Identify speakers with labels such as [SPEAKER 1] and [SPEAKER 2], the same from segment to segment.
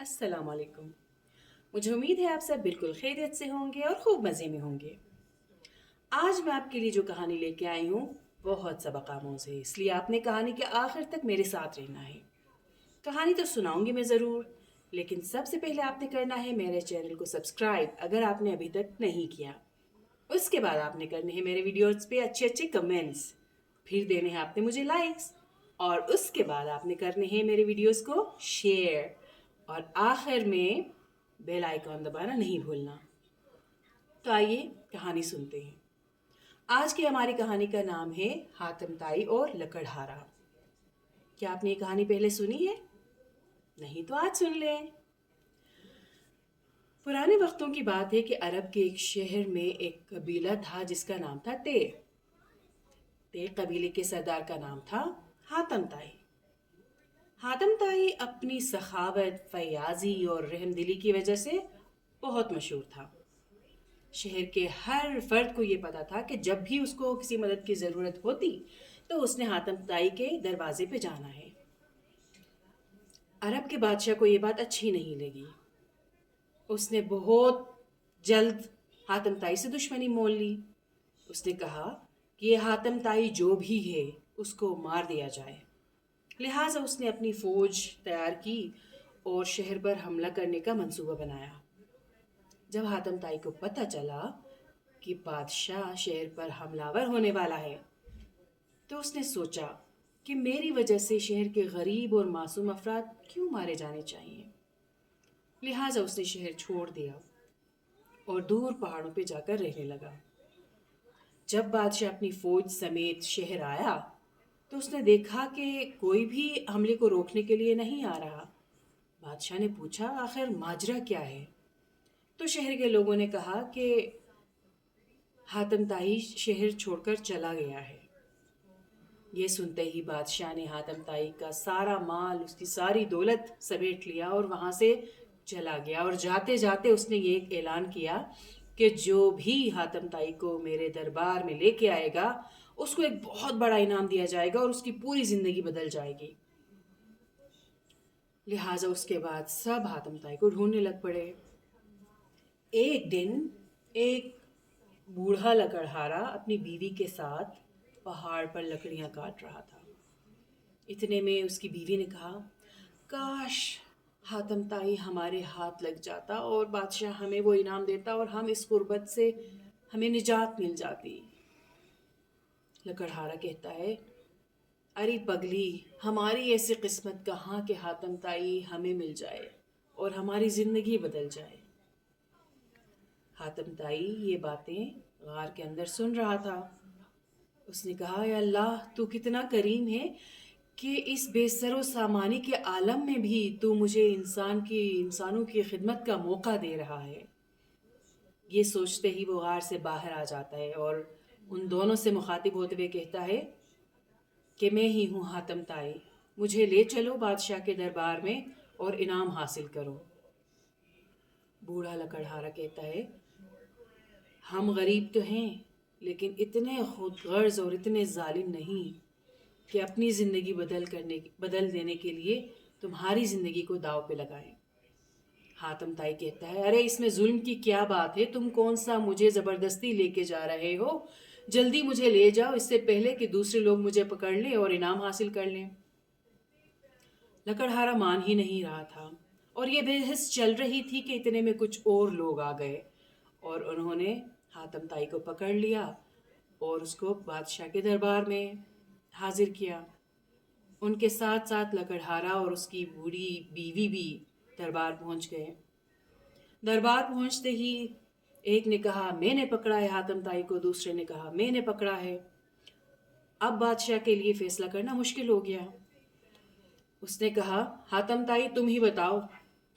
[SPEAKER 1] अस्सलाम वालेकुम। मुझे उम्मीद है आप सब बिल्कुल खैरियत से होंगे और खूब मज़े में होंगे। आज मैं आपके लिए जो कहानी लेके आई हूँ बहुत सबक आमोज़ है, इसलिए आपने कहानी के आखिर तक मेरे साथ रहना है। कहानी तो सुनाऊंगी मैं ज़रूर, लेकिन सबसे पहले आपने करना है मेरे चैनल को सब्सक्राइब अगर आपने अभी तक नहीं किया। उसके बाद आपने करने हैं मेरे वीडियोज़ पे अच्छे अच्छे कमेंट्स, फिर देने हैं आपने मुझे लाइक्स, और उसके बाद आपने करने हैं मेरे वीडियोज़ को शेयर, और आखिर में बेल आइकॉन दबाना नहीं भूलना। तो आइए कहानी सुनते हैं। आज की हमारी कहानी का नाम है हातिम ताई और लकड़हारा। क्या आपने ये कहानी पहले सुनी है? नहीं तो आज सुन लें। पुराने वक्तों की बात है कि अरब के एक शहर में एक कबीला था जिसका नाम था ते। ते कबीले के सरदार का नाम था हातिम ताई। हातिम ताई अपनी सखावत, फयाजी और रहमदिली की वजह से बहुत मशहूर था। शहर के हर फर्द को ये पता था कि जब भी उसको किसी मदद की ज़रूरत होती तो उसने हातिम ताई के दरवाजे पे जाना है। अरब के बादशाह को ये बात अच्छी नहीं लगी। उसने बहुत जल्द हातिम ताई से दुश्मनी मोल ली। उसने कहा कि ये हातिम ताई जो भी है उसको मार दिया जाए। लिहाजा उसने अपनी फ़ौज तैयार की और शहर पर हमला करने का मंसूबा बनाया। जब हातिम ताई को पता चला कि बादशाह शहर पर हमलावर होने वाला है तो उसने सोचा कि मेरी वजह से शहर के गरीब और मासूम अफराद क्यों मारे जाने चाहिए। लिहाजा उसने शहर छोड़ दिया और दूर पहाड़ों पे जाकर रहने लगा। जब बादशाह अपनी फौज समेत शहर आया तो उसने देखा कि कोई भी हमले को रोकने के लिए नहीं आ रहा। बादशाह ने पूछा, आखिर माजरा क्या है? तो शहर के लोगों ने कहा कि हातिम ताई शहर छोड़कर चला गया है। ये सुनते ही बादशाह ने हातिम ताई का सारा माल, उसकी सारी दौलत समेट लिया और वहाँ से चला गया। और जाते जाते उसने ये एक ऐलान किया कि जो भी हातिम ताई को मेरे दरबार में लेके आएगा उसको एक बहुत बड़ा इनाम दिया जाएगा और उसकी पूरी ज़िंदगी बदल जाएगी। लिहाजा उसके बाद सब हातिम ताई को ढूंढने लग पड़े। एक दिन एक बूढ़ा लकड़हारा अपनी बीवी के साथ पहाड़ पर लकड़ियां काट रहा था। इतने में उसकी बीवी ने कहा, काश हातिम ताई हमारे हाथ लग जाता और बादशाह हमें वो इनाम देता और हम इस गुर्बत से हमें निजात मिल जाती। लकड़हारा कहता है, अरे पगली, हमारी ऐसी किस्मत कहाँ कि हातिम ताई हमें मिल जाए और हमारी ज़िंदगी बदल जाए। हातिम ताई ये बातें गार के अंदर सुन रहा था। उसने कहा, या अल्लाह, तू कितना करीम है कि इस बेसरो सामानी के आलम में भी तू मुझे इंसानों की खिदमत का मौका दे रहा है। ये सोचते ही वो गार से बाहर आ जाता है और उन दोनों से मुखातिब होते हुए कहता है कि मैं ही हूँ हातिम ताई, मुझे ले चलो बादशाह के दरबार में और इनाम हासिल करो। बूढ़ा लकड़हारा कहता है, हम गरीब तो हैं लेकिन इतने खुदगर्ज और इतने जालिम नहीं कि अपनी ज़िंदगी बदल देने के लिए तुम्हारी ज़िंदगी को दाव पे लगाएं। हातिम ताई कहता है, अरे इसमें जुल्म की क्या बात है? तुम कौन सा मुझे ज़बरदस्ती लेके जा रहे हो? जल्दी मुझे ले जाओ, इससे पहले कि दूसरे लोग मुझे पकड़ लें और इनाम हासिल कर लें। लकड़हारा मान ही नहीं रहा था और ये बहस चल रही थी कि इतने में कुछ और लोग आ गए और उन्होंने हातिम ताई को पकड़ लिया और उसको बादशाह के दरबार में हाजिर किया। उनके साथ साथ लकड़हारा और उसकी बूढ़ी बीवी भी दरबार पहुंच गए। दरबार पहुंचते ही एक ने कहा, मैंने पकड़ा है हातिम ताई को, दूसरे ने कहा, मैंने पकड़ा है। अब बादशाह के लिए फैसला करना मुश्किल हो गया। उसने कहा, हातिम ताई तुम ही बताओ,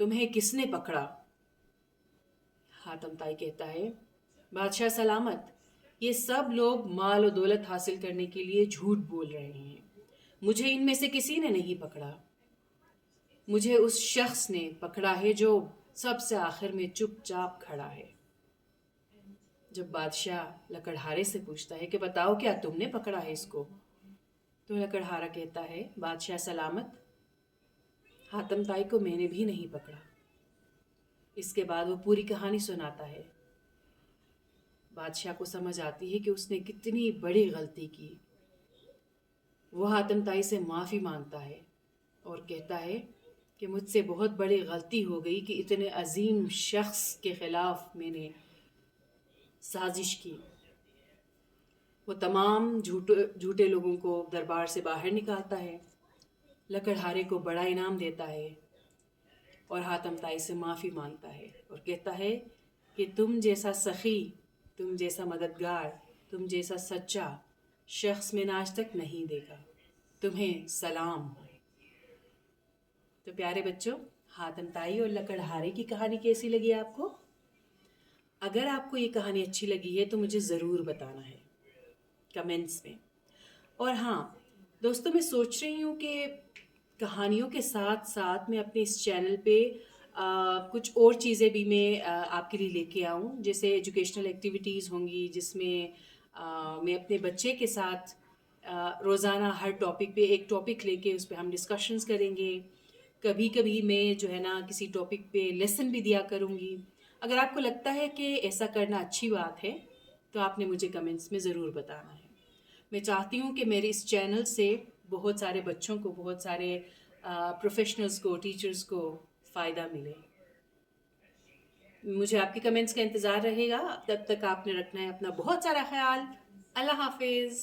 [SPEAKER 1] तुम्हें किसने पकड़ा? हातिम ताई कहता है, बादशाह सलामत, ये सब लोग माल और दौलत हासिल करने के लिए झूठ बोल रहे हैं। मुझे इनमें से किसी ने नहीं पकड़ा। मुझे उस शख्स ने पकड़ा है जो सबसे आखिर में चुपचाप खड़ा है। जब बादशाह लकड़हारे से पूछता है कि बताओ क्या तुमने पकड़ा है इसको, तो लकड़हारा कहता है, बादशाह सलामत, हातिम ताई को मैंने भी नहीं पकड़ा। اس کے بعد وہ پوری کہانی سناتا ہے. بادشاہ کو سمجھ آتی ہے کہ اس نے کتنی بڑی غلطی کی. وہ حاتم طائی سے معافی مانگتا ہے اور کہتا ہے کہ مجھ سے بہت بڑی غلطی ہو گئی کہ اتنے عظیم شخص کے خلاف میں نے سازش کی. وہ تمام جھوٹے لوگوں کو دربار سے باہر نکالتا ہے، لکڑہارے کو بڑا انعام دیتا ہے اور حاتم طائی سے معافی مانگتا ہے اور کہتا ہے کہ تم جیسا سخی، تم جیسا مددگار، تم جیسا سچا شخص میں نے آج تک نہیں دیکھا. تمہیں سلام ہو. تو پیارے بچوں، حاتم طائی اور لکڑہارے کی کہانی کیسی لگی آپ کو؟ اگر آپ کو یہ کہانی اچھی لگی ہے تو مجھے ضرور بتانا ہے کمنٹس میں. اور ہاں دوستوں، میں سوچ رہی ہوں کہ کہانیوں کے ساتھ ساتھ میں اپنے اس چینل پہ کچھ اور چیزیں بھی میں آپ کے لیے لے کے آؤں، جیسے ایجوکیشنل ایکٹیویٹیز ہوں گی جس میں میں اپنے بچے کے ساتھ روزانہ ہر ٹاپک پہ ایک ٹاپک لے کے اس پہ ہم ڈسکشنز کریں گے. کبھی کبھی میں جو ہے نا کسی ٹاپک پہ لیسن بھی دیا کروں گی. اگر آپ کو لگتا ہے کہ ایسا کرنا اچھی بات ہے تو آپ نے مجھے کمنٹس میں ضرور بتانا ہے. میں چاہتی ہوں کہ میرے اس چینل سے بہت سارے بچوں کو، بہت سارے پروفیشنلز کو، ٹیچرز کو فائدہ ملے. مجھے آپ کے کمنٹس کا انتظار رہے گا. تب تک آپ نے رکھنا ہے اپنا بہت سارا خیال. اللہ حافظ.